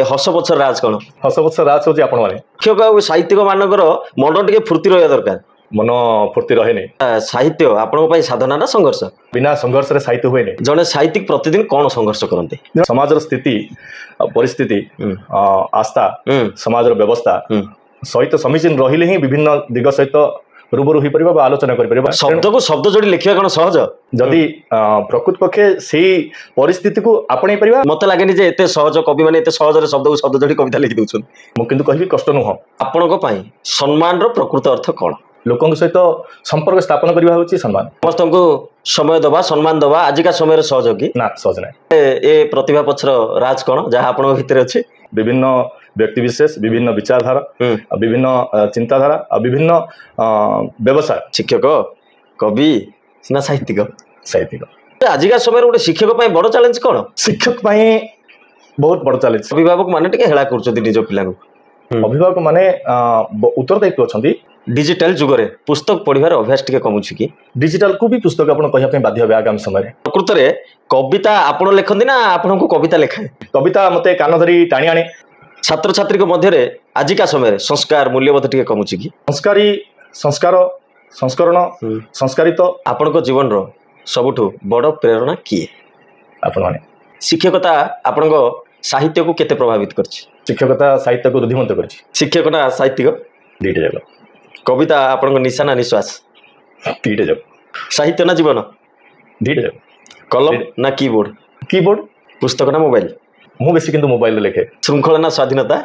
हस पछ राज कौन हस पछ राज हूँ आपण मैंने शिक्षक आ साहित्यिक मानकर मन टे फूर्ति रहा दरकार मन फूर्ति रहे नहीं साहित्य आपण साधना ना संघर्ष बिना संघर्ष रे साहित्य हुए नहीं जड़े साहित्यिक प्रतिदिन कौन संघर्ष करते समाज स्थिति परिस्थिति आस्था समाज व्यवस्था सहित समीचीन रहिले ही विभिन्न दिग सहित रूबरू हो पार आलोचना कर शब्द को शब्द जोड़ी लिखा कौन सहज जदि प्रकृत पक्षे से परिस्थिति को आपणे पार मत लगे जे एते सहज कवि मैंने सहज शब्द को शब्द जोड़ी कविता लिखि दउछन मुझे कह कष्ट नुह आपण सम्मान रो प्रकृत अर्थ कौन लोकों सहित संपर्क स्थापन करवा होची सम्मान समस्त को समय दबा सम्मान दबा आजिका समय सहज कि ना सहज ना ए प्रतिभा पछर राज कौन जहाँ आपण भितर अच्छे विभिन्न व्यक्ति विशेष विभिन्न विचारधारा विभिन्न चिंताधारा और विभिन्न व्यवसाय शिक्षक कवि ना साहित्यिक साहित्यिक आजिका समय गोटे शिक्षक बड़ चैलेंज कौन शिक्षक बहुत बड़ चैलेंज अभिभावक माने टिके हेला करछथि निज पिला अभिभावक माने उत्तरदायित्व अछंती डिजिटल जुग रे पुस्तक पढ़िबार अभ्यास टिके कमुछि कि डिजिटल को भी पुस्तक आपण कहिया पे बाध्य हे आगामी समय रे प्रकृत रे कविता आपण लेखंदी ना आपण को कविता लेखाए कविता मते कान धरी टाणी आणे छात्र छात्री मध्य आजिका समय संस्कार मूल्यबोध टिके कमुछि कि संस्कारी संस्कार संस्करण संस्कारित आपण को जीवन रो सबुठु बड़ प्रेरणा किए आपण माने शिक्षकता आपण को साहित्य को केते प्रभावित करछि शिक्षकता साहित्य को रुधिमंत करछि शिक्षक ना साहित्यिक दीटे जग कविता आपण को निशा ना निश्वास दीटे जग साहित्य ना जीवन दीटे जग कलम ना कीबोर्ड पुस्तक ना मोबाइल मु बेसी किंतु मोबाइल रे लिखे श्रृंखला ना स्वाधीनता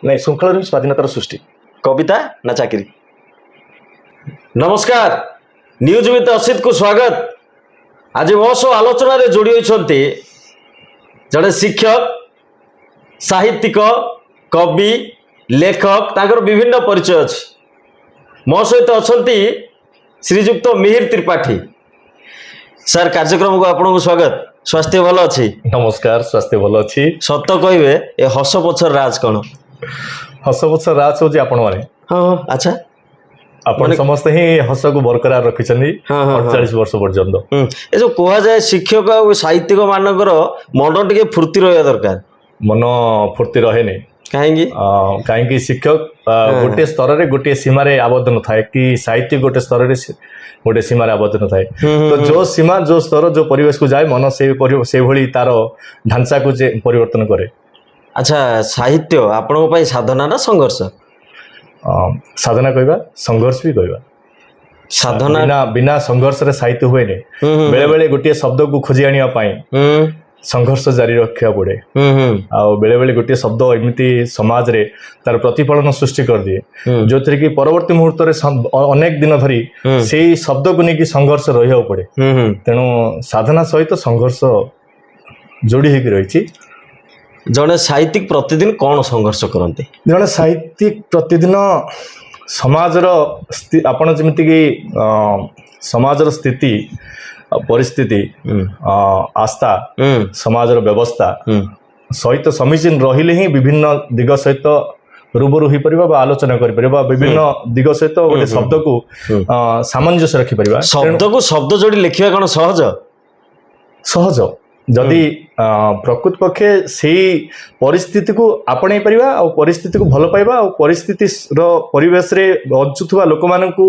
नहीं श्रृंखला रे स्वाधीनतार सृष्टि कविता ना चाकरी नमस्कार न्यूज विथ असित को स्वागत आज मो सह आलोचना रे जोड़ी होइछन्ते जड़े शिक्षक साहित्यिक कवि लेखक तांकर विभिन्न परिचय अछि मो सहित अछन्ती श्रीजुक्त मिहिर त्रिपाठी सर कार्यक्रम को आपन को स्वागत स्वास्थ्य भल अछि नमस्कार स्वास्थ्य भल अछि सत कहबे ए हस पछर राज कोन हस पछर राज होजी आपण माने हां अच्छा आपण समस्त ही हस को बरकरार रखिछन्ती 48 वर्ष पर्यंत ए जो कोहा जाय शिक्षक और साहित्यिक मानकर मन टिके फूर्ति रहा दरकार मन फूर्ति रहे नहीं कहीं शिक्षक गोटे स्तर रे गोटे सीमा रे आबद्ध न थाए कि साहित्य गोटे स्तर रे गोटे सीमा रे आबद्ध न थाए तो जो सीमा जो स्तर जो परिवेश को जाए मन से भली तार ढांचा को परिवर्तन करे अच्छा साहित्य आपण पई साधना ना संघर्ष साधना कहबा संघर्ष भी कहबा साधना बिना संघर्ष रे साहित्य हुए नहीं बेले बेले गोटे शब्द को खोजी आनिया पाई संघर्ष जारी रखा पड़े आ बेले बेले गोटे शब्द एमती समाज रे तार प्रतिफलन सृष्टि कर दिए जो थी कि परवर्ती मुहूर्त रे अनेक दिन धरी से शब्द को लेकिन संघर्ष रहा पड़े तेणु साधना सहित संघर्ष जोड़ी होकर रही जड़े साहित्यिक प्रतिदिन कौन संघर्ष करते जड़े साहित्यिक प्रतिदिन समाजर आपण जमीती कि समाजर स्थिति परिस्थिति आस्था समाज व्यवस्था सहित समीचीन रहिले ही विभिन्न दिग सहित रूबरू हो पार आलोचना कर विभिन्न दिग सहित गोटे शब्द को सामंजस्य रखिपर शब्द को शब्द जोड़ी लिखा कौन सहज सहज जदि प्रकृत पक्षे से परिस्थिति को आपणे पारिबा आ परिस्थिति को भल पाइबा आ परिस्थिति रो परिवेश रे बंचुथुवा लोक मानकु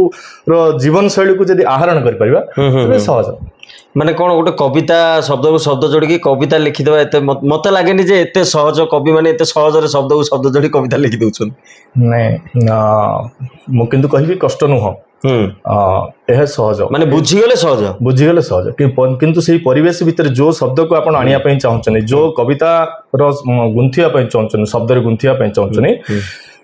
रो जीवन शैली को जदि आहरण कर पारिबा तबे सहज माने कौन गोटे कविता शब्द को शब्द जोड़ी कविता लिखिदेवा एते मत लगे जे एते सहज कवि माने एते सहज शब्द को शब्द जोड़ी कविता लिखि दउछन नहीं मु किंतु कहबी कष्ट नुह यह सहज माने बुझीगले सहज किंतु से परिवेश भितर जो शब्द को आपण आनिया पई चाहछनी जो कविता रो गुंथिया पई चाहछनी शब्द रे गुंथिया पई चाहछनी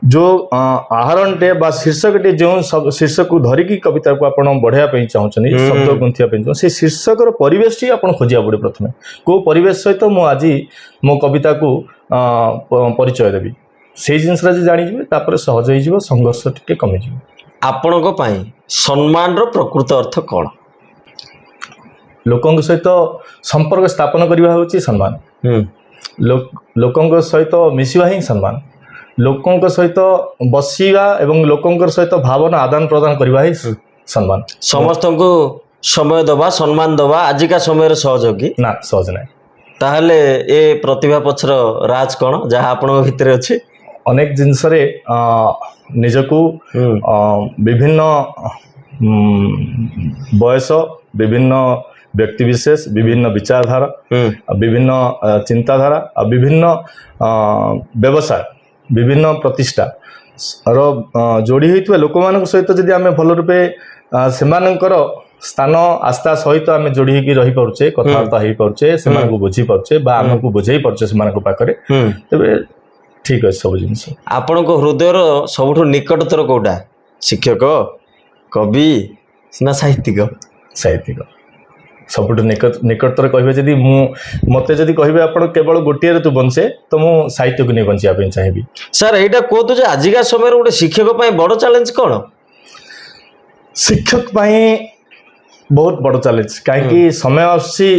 जो आहरण टे बा शीर्षक टे जो शीर्षक को धरिकी कविता को आपण बढ़िया पई चाहछनी शब्द गुंथिया पई से शीर्षक रो परिवेश टी आपण खोजिया पड़े प्रथमे को परिवेश सहित मु आज मो कविता को परिचय देबी से जिनस रा जानि जिवे तापर सहज होई जिवो संघर्ष टिके कमी जिवो आपण को पाई सम्मान रो प्रकृत अर्थ कौन लोकों सहित संपर्क स्थापन करवा होची सम्मान लोकों सहित मिसिवा ही सम्मान लोकों सहित बसिवा एवं लोकों सहित भावना आदान प्रदान करवा ही सम्मान समस्त को समय दबा सम्मान दबा आजिका समय सहज कि ना सहज ना ତାହେଲେ ଏ ପ୍ରତିଭା ପଛର ରାଜ କ'ଣ ଯାହା ଆପଣଙ୍କ ଭିତରେ ଅଛି? ଅନେକ ଜିନିଷରେ ନିଜକୁ ବିଭିନ୍ନ ବୟସ, ବିଭିନ୍ନ ବ୍ୟକ୍ତିବିଶେଷ, ବିଭିନ୍ନ ବିଚାରଧାରା, ବିଭିନ୍ନ ଚିନ୍ତାଧାରା ଆଉ ବିଭିନ୍ନ ବ୍ୟବସାୟ, ବିଭିନ୍ନ ପ୍ରତିଷ୍ଠାର ଯୋଡ଼ି ହୋଇଥିବା ଲୋକମାନଙ୍କ ସହିତ ଯଦି ଆମେ ଭଲ ରୂପେ ସେମାନଙ୍କର ସ୍ଥାନ ଆସ୍ଥା ସହିତ ଆମେ ଯୋଡ଼ି ହେଇକି ରହିପାରୁଛେ, କଥାବାର୍ତ୍ତା ହେଇପାରୁଛେ, ସେମାନଙ୍କୁ ବୁଝିପାରୁଛେ ବା ଆମକୁ ବୁଝେଇ ପାରୁଛେ ସେମାନଙ୍କ ପାଖରେ, ତେବେ ଠିକ ଅଛି ସବୁ ଜିନିଷ। ଆପଣଙ୍କ ହୃଦୟର ସବୁଠୁ ନିକଟତର କୋଉଟା? ଶିକ୍ଷକ, କବି ନା ସାହିତ୍ୟିକ? ସାହିତ୍ୟିକ ସବୁଠୁ ନିକଟତର କହିବେ ଯଦି ମତେ ଯଦି କହିବେ ଆପଣ କେବଳ ଗୋଟିଏରେ ତୁ ବଞ୍ଚେ, ତ ମୁଁ ସାହିତ୍ୟକୁ ନେଇ ବଞ୍ଚିବା ପାଇଁ ଚାହିଁବି। ସାର୍ ଏଇଟା କୁହନ୍ତୁ ଯେ ଆଜିକା ସମୟରେ ଗୋଟେ ଶିକ୍ଷକ ପାଇଁ ବଡ଼ ଚ୍ୟାଲେଞ୍ଜ କ'ଣ? ଶିକ୍ଷକ ପାଇଁ ବହୁତ ବଡ଼ ଚ୍ୟାଲେଞ୍ଜ, କାହିଁକି ସମୟ ଆସୁଛି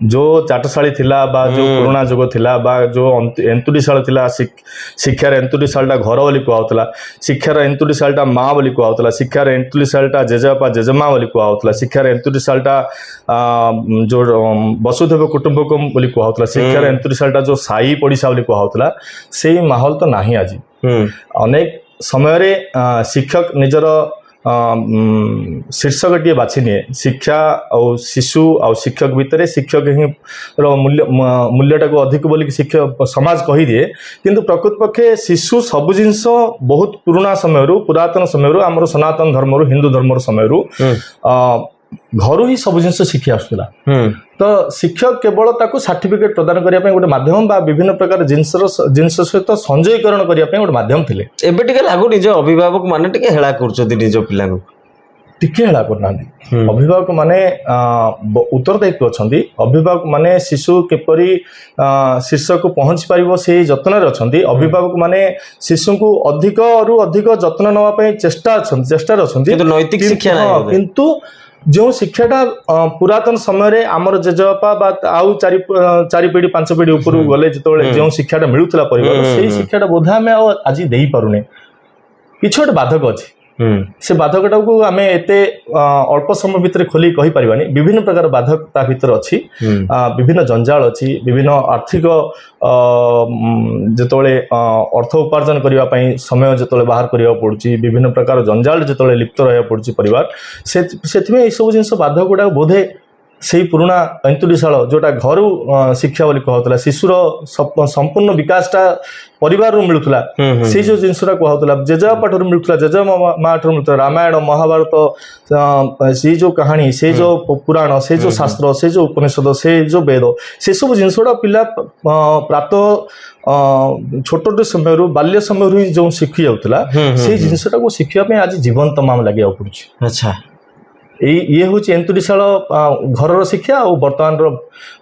जो चाटशाली थिला बा जो पुराना जुग थिला बा जो एंतुड़ीशाल थिला, शिक्षार एंतुड़ीशालटा घर बोली कहला, शिक्षार एंतुड़ीशालटा माँ बोली कहला, शिक्षार एंतुड़ीशालटा जेजेबापा जेजेमा बोली कहला, शिक्षार एंतुड़ीशालटा जो वसुधैव कुटुंबकम बोली कहला, शिक्षार एंतुड़ीशालटा जो साई पड़िशा बोली कहला, से माहौल तो नाही आज। अनेक समय शिक्षक निजर शीर्षकटीए बाछि निए, शिक्षा और शिशु और शिक्षक भितर शिक्षक ही मूल्यटा को अधिक बोलिक शिक्षक समाज कही दिए, किंतु प्रकृत पक्षे शिशु सब जिनस बहुत पुराना समय पुरातन समय आमर सनातन धर्म हिंदू धर्म समय घर ही सब जिनस शिखी आसुला। तो शिक्षक केवल ताको सर्टिफिकेट प्रदान करने गोटे माध्यम बा विभिन्न प्रकार जिनस सहित संजयीकरण करने गोटे माध्यम थिले। एबे टिके लागु निज अभिभावक माने टिके हेला करछथि निज पिला को, टिके हेला करना अभिभावक माने उत्तरदायित्व अछंती। अभिभावक माने शिशु केपरी शीर्ष को पहुंच पारिबो से जत्न रे अछंती। अभिभावक माने शिशु को अधिक रु अधिक जत्न नवा पय चेष्टा अछंती किंतु नैतिक शिक्षा नाही, किंतु जो शिक्षाटा पुरातन समय आमर जेजेबापा आउ चारि पीढ़ी पांच पीढ़ी ऊपर गले जो जो शिक्षाटा मिलूला परिवार से शिक्षाटा बोध आम आज दे पारुने, किछ गोटे बाधक अच्छी से बाधकटा को आम एते अल्प समय भितर खोली कहि परिबानी। विभिन्न प्रकार बाधक ता भितर अच्छी, विभिन्न जंजाल अच्छी, विभिन्न आर्थिक जेतोले अर्थ उपार्जन करबा पई समय जेतोले बाहर करिया पड़ुची, विभिन्न प्रकार जंजाल जेतोले लिप्त रहया पड़ुची परिवार सेथिमे ए सब जिंस बाधक गुडा बोधे से पुराना एंतुड़ीशाल जोटा घर शिक्षा बोली कहला, शिशुर संपूर्ण विकासटा परिवार मिलूला, से जो जिनसटा कहला जेजेबापा ठार मिलूला, जेजेमा ठार मिलूला, रामायण महाभारत से जो कहानी, से जो पुराण, से जो शास्त्र, से जो उपनिषद, से जो वेद, से सब जिनसटा पिला प्राप्त छोटे समय बाल्य समय जो शिखी जाऊला से जिनसटा को शिखिया आज जीवन तमाम लगे पड़ुछि। अच्छा, ये हूँ एंतुड़ीशाल घर शिक्षा और बर्तमान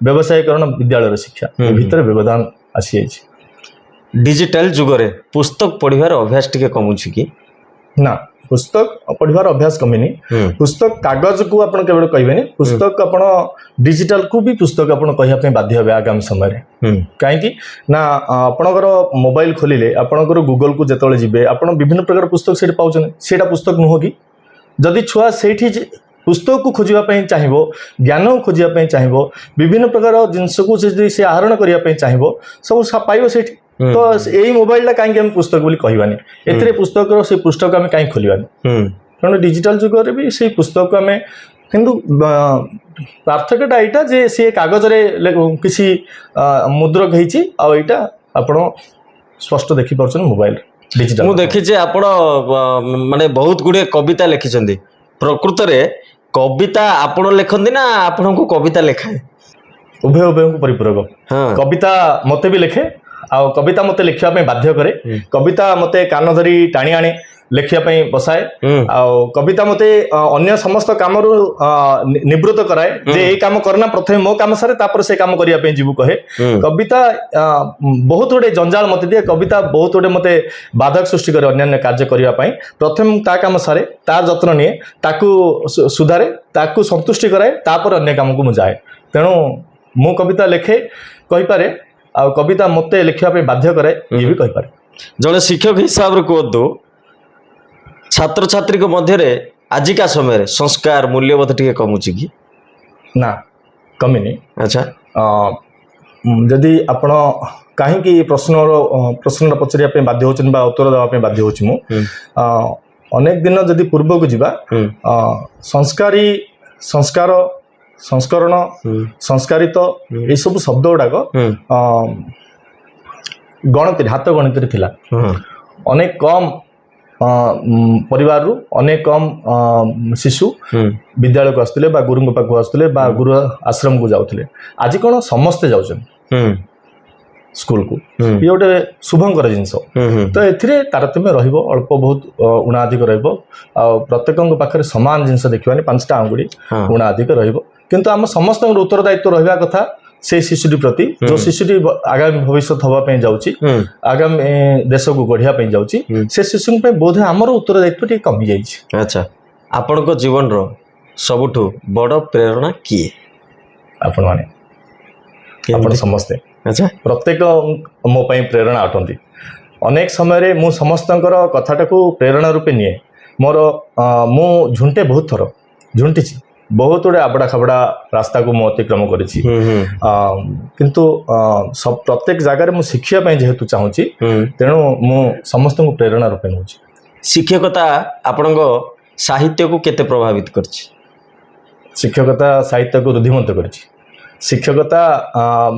व्यवसायीकरण विद्यालय शिक्षा भितर व्यवधान आसी जाइए। डिजिटल जुगरे पुस्तक पढ़िबार अभ्यास टिके कमुछि कि ना? पुस्तक पढ़िबार अभ्यास कमिनी। पुस्तक कागज को आपण केवल कहबेनी, पुस्तक आपण डिजिटल को भी पुस्तक आपण कहया पे बाध्य होबे आगामी समय रे। काहेकि ना आपणकर मोबाइल खोलिले आपणकर गूगल को जेतले जिबे आपण विभिन्न प्रकार पुस्तक सेठ पाउछन, सेटा पुस्तक नुहो कि? जदि छुआ सेठी पुस्तक को खोजापी चाहिए, ज्ञान को खोजापी चाहिए, विभिन्न प्रकार जिनस को से आहरण करने चाहिए, सब पाइब से। तो यही मोबाइल कहीं आम पुस्तक बोली कहबानी, ए पुस्तक से पृष्ठ को आम कहीं खोलवानी, तेणु डिजिटल जुग भी से पुस्तक को आम किंतु पार्थक्यटा यहाँ जे सी कागज किसी मुद्रक होईटा आप स्पष्ट देखिपुर मोबाइल डिजिटल। मु देखी आपण माने बहुत गुड़े कविता लिखिं, प्रकृत रे कविता आपण लिखती ना आपण को कविता लिखाए? उभय उभय को परिपूरक। कविता मते भी लिखे आ कविता मते लिखा बाध्य करे, कविता मते कान धरी टाणी आने लिखापी बसाए, कविता मते अन्य समस्त काम निवृत्त कराए जे ये काम करना प्रथम मो काम सारे तापर से काम करने जीवु कहे। कविता बहुत गुड़े जंजाल मत दिए, कविता बहुत गुड़े मते बाधक सृष्टि करे अन्य कार्य करने, प्रथम ता काम सारे तार जत्न निए, ताकू सुधारे, ताकू संतुष्टि कराए, तापर अन्य काम को मुझाए। तेणु मु कविता लिखे कहीपे आ कविता मते लिखापी बाध्य कराए ये भी कहीपे। जड़े शिक्षक हिसाब से कहतु छात्र छात्री मध्य आजिका समय संस्कार मूल्यबोध टिके कमुची कि ना? କମିନି। ଆଚ୍ଛା ଯଦି ଆପଣ କାହିଁକି ପ୍ରଶ୍ନଟା ପଚାରିବା ପାଇଁ ବାଧ୍ୟ ହେଉଛନ୍ତି ବା ଉତ୍ତର ଦେବା ପାଇଁ ବାଧ୍ୟ ହେଉଛି ମୁଁ ଅନେକ ଦିନ ଯଦି ପୂର୍ବକୁ ଯିବା ସଂସ୍କାର ସଂସ୍କରଣ ସଂସ୍କାରିତ ଏସବୁ ଶବ୍ଦ ଗୁଡାକ ଗଣତିରେ ହାତ ଗଣତିରେ ଥିଲା। ଅନେକ କମ୍ ପରିବାରରୁ ଅନେକ କମ୍ ଶିଶୁ ବିଦ୍ୟାଳୟକୁ ଆସୁଥିଲେ ବା ଗୁରୁଙ୍କ ପାଖକୁ ଆସୁଥିଲେ ବା ଗୁରୁ ଆଶ୍ରମକୁ ଯାଉଥିଲେ। ଆଜି କ'ଣ ସମସ୍ତେ ଯାଉଛନ୍ତି ସ୍କୁଲକୁ। ଇଏ ଗୋଟେ ଶୁଭଙ୍କର ଜିନିଷ। ତ ଏଥିରେ ତାରତମ୍ୟ ରହିବ, ଅଳ୍ପ ବହୁତ ଉଣା ଅଧିକ ରହିବ। ଆଉ ପ୍ରତ୍ୟେକଙ୍କ ପାଖରେ ସମାନ ଜିନିଷ ଦେଖିବାନି, 5ଟା ଆଙ୍ଗୁଳି ଉଣା ଅଧିକ ରହିବ। କିନ୍ତୁ ଆମ ସମସ୍ତଙ୍କର ଉତ୍ତରଦାୟିତ୍ୱ ରହିବା କଥା ସେଇ ଶିଶୁଟି ପ୍ରତି, ଯୋଉ ଶିଶୁଟି ଆଗାମୀ ଭବିଷ୍ୟତ ହବା ପାଇଁ ଯାଉଛି, ଆଗାମୀ ଦେଶକୁ ଗଢିବା ପାଇଁ ଯାଉଛି, ସେ ଶିଶୁଙ୍କ ପାଇଁ ବୋଧହୁଏ ଆମର ଉତ୍ତରଦାୟିତ୍ୱ ଟିକେ କମି ଯାଇଛି। ଆଚ୍ଛା, ଆପଣଙ୍କ ଜୀବନର ସବୁଠୁ ବଡ ପ୍ରେରଣା କିଏ? ଆପଣମାନେ, ଆପଣ ସମସ୍ତେ। ଆଚ୍ଛା, ପ୍ରତ୍ୟେକ ମୋ ପାଇଁ ପ୍ରେରଣା ଅଟନ୍ତି। ଅନେକ ସମୟରେ ମୁଁ ସମସ୍ତଙ୍କର କଥାଟାକୁ ପ୍ରେରଣା ରୂପେ ନିଏ। ମୁଁ ଝୁଣ୍ଟେ ବହୁତ ଥର ଝୁଣ୍ଟିଛି, ବହୁତ ଗୁଡେ ଆବଡ଼ା ଖାବଡ଼ା ରାସ୍ତାକୁ ମୁଁ ଅତିକ୍ରମ କରିଛି। କିନ୍ତୁ ପ୍ରତ୍ୟେକ ଜାଗାରେ ମୁଁ ଶିଖିବା ପାଇଁ ଯେହେତୁ ଚାହୁଁଛି, ତେଣୁ ମୁଁ ସମସ୍ତଙ୍କୁ ପ୍ରେରଣା ରୂପେ ନେଉଛି। ଶିକ୍ଷକତା ଆପଣଙ୍କ ସାହିତ୍ୟକୁ କେତେ ପ୍ରଭାବିତ କରିଛି? ଶିକ୍ଷକତା ସାହିତ୍ୟକୁ ରୁଦ୍ଧିମନ୍ତ କରିଛି। ଶିକ୍ଷକତା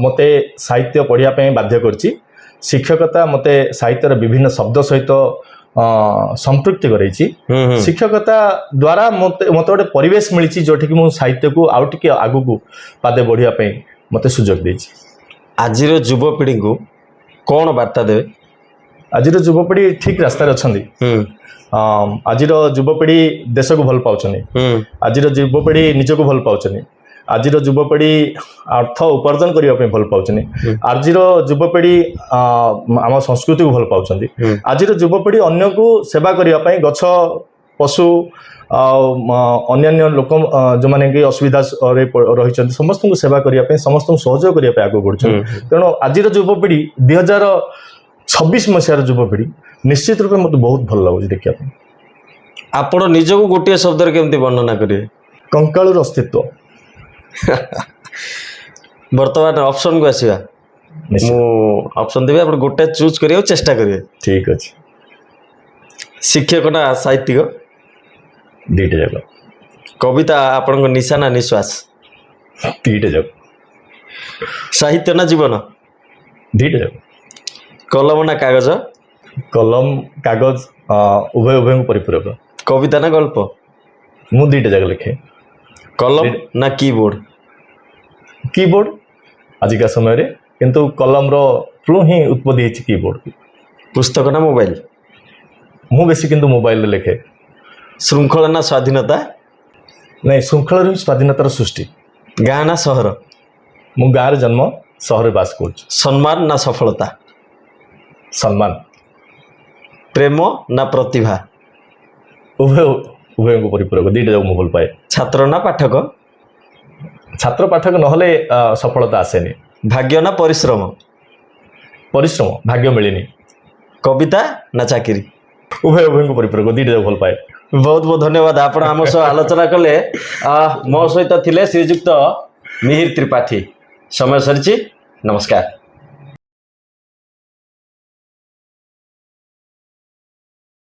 ମୋତେ ସାହିତ୍ୟ ପଢ଼ିବା ପାଇଁ ବାଧ୍ୟ କରିଛି। ଶିକ୍ଷକତା ମୋତେ ସାହିତ୍ୟର ବିଭିନ୍ନ ଶବ୍ଦ ସହିତ ସମ୍ପୃକ୍ତି କରାଇଛି। ଶିକ୍ଷକତା ଦ୍ୱାରା ମୋତେ ଗୋଟେ ପରିବେଶ ମିଳିଛି ଯୋଉଠିକି ମୁଁ ସାହିତ୍ୟକୁ ଆଉ ଟିକେ ଆଗକୁ ପାଦେ ବଢ଼ିବା ପାଇଁ ମୋତେ ସୁଯୋଗ ଦେଇଛି। ଆଜିର ଯୁବପିଢ଼ିଙ୍କୁ କ'ଣ ବାର୍ତ୍ତା ଦେବେ? ଆଜିର ଯୁବପିଢ଼ି ଠିକ୍ ରାସ୍ତାରେ ଅଛନ୍ତି। ଆଜିର ଯୁବପିଢ଼ି ଦେଶକୁ ଭଲ ପାଉଛନ୍ତି। ଆଜିର ଯୁବପିଢ଼ି ନିଜକୁ ଭଲ ପାଉଛନ୍ତି। ଆଜିର ଯୁବପିଢ଼ି ଅର୍ଥ ଉପାର୍ଜନ କରିବା ପାଇଁ ଭଲ ପାଉଛନ୍ତି। ଆଜିର ଯୁବପିଢ଼ି ଆମ ସଂସ୍କୃତିକୁ ଭଲ ପାଉଛନ୍ତି। ଆଜିର ଯୁବପିଢ଼ି ଅନ୍ୟକୁ ସେବା କରିବା ପାଇଁ ଗଛ, ପଶୁ ଆଉ ଅନ୍ୟାନ୍ୟ ଲୋକ ଯେଉଁମାନେ କି ଅସୁବିଧାରେ ରହିଛନ୍ତି ସମସ୍ତଙ୍କୁ ସେବା କରିବା ପାଇଁ, ସମସ୍ତଙ୍କୁ ସହଯୋଗ କରିବା ପାଇଁ ଆଗକୁ ବଢ଼ୁଛନ୍ତି। ତେଣୁ ଆଜିର ଯୁବପିଢ଼ି 2026 ମସିହାର ଯୁବପିଢ଼ି ନିଶ୍ଚିତ ରୂପେ ମୋତେ ବହୁତ ଭଲ ଲାଗୁଛି ଦେଖିବା ପାଇଁ। ଆପଣ ନିଜକୁ ଗୋଟିଏ ଶବ୍ଦରେ କେମିତି ବର୍ଣ୍ଣନା କରିବେ? କଙ୍କାଳୁର ଅସ୍ତିତ୍ୱ। ବର୍ତ୍ତମାନ ଅପସନକୁ ଆସିବା। ମୁଁ ଅପସନ ଦେବି, ଆପଣ ଗୋଟେ ଚୁଜ୍ କରିବାକୁ ଚେଷ୍ଟା କରିବେ। ଠିକ୍ ଅଛି। ଶିକ୍ଷକ ନା ସାହିତ୍ୟିକ? ଦୁଇଟା ଯାକ। କବିତା ଆପଣଙ୍କ ନିଶା ନା ନିଶ୍ୱାସ? ଦୁଇଟା ଯାକ। ସାହିତ୍ୟ ନା ଜୀବନ? ଦୁଇଟା ଯାକ। କଲମ ନା କାଗଜ? କଲମ କାଗଜ ଉଭୟଙ୍କୁ ପରିପୂରକ। କବିତା ନା ଗଳ୍ପ? ମୁଁ ଦୁଇଟା ଯାକ ଲେଖେ। କଲମ ନା କିବୋର୍ଡ? କିବୋର୍ଡ ଆଜିକା ସମୟରେ, କିନ୍ତୁ କଲମର ହିଁ ଉତ୍ପତ୍ତି ହେଇଛି କିବୋର୍ଡ। ପୁସ୍ତକ ନା ମୋବାଇଲ? ମୁଁ ବେଶୀ କିନ୍ତୁ ମୋବାଇଲରେ ଲେଖେ। ଶୃଙ୍ଖଳା ନା ସ୍ୱାଧୀନତା? ନାଇଁ, ଶୃଙ୍ଖଳାରୁ ହିଁ ସ୍ୱାଧୀନତାର ସୃଷ୍ଟି। ଗାଁ ନା ସହର? ମୁଁ ଗାଁରେ ଜନ୍ମ, ସହରରେ ବାସ କରୁଛି। ସମ୍ମାନ ନା ସଫଳତା? ସମ୍ମାନ। ପ୍ରେମ ନା ପ୍ରତିଭା? ଉଭୟଙ୍କୁ ପରିପୂରକ। ଦୁଇଟା ଯାକ ମୁଁ ଭଲ ପାଏ। ଛାତ୍ର ନା ପାଠକ? ଛାତ୍ର ପାଠକ ନହେଲେ ସଫଳତା ଆସେନି। ଭାଗ୍ୟ ନା ପରିଶ୍ରମ? ପରିଶ୍ରମ, ଭାଗ୍ୟ ମିଳିନି। କବିତା ନା ଚାକିରି? ଉଭୟଙ୍କୁ ପରିପୂରକ। ଦୁଇଟା ଯାକ ଭଲ ପାଏ। ବହୁତ ବହୁତ ଧନ୍ୟବାଦ। ଆପଣ ଆମ ସହ ଆଲୋଚନା କଲେ। ମୋ ସହିତ ଥିଲେ ଶ୍ରୀଯୁକ୍ତ ମିହିର ତ୍ରିପାଠୀ। ସମୟ ସରିଛି, ନମସ୍କାର।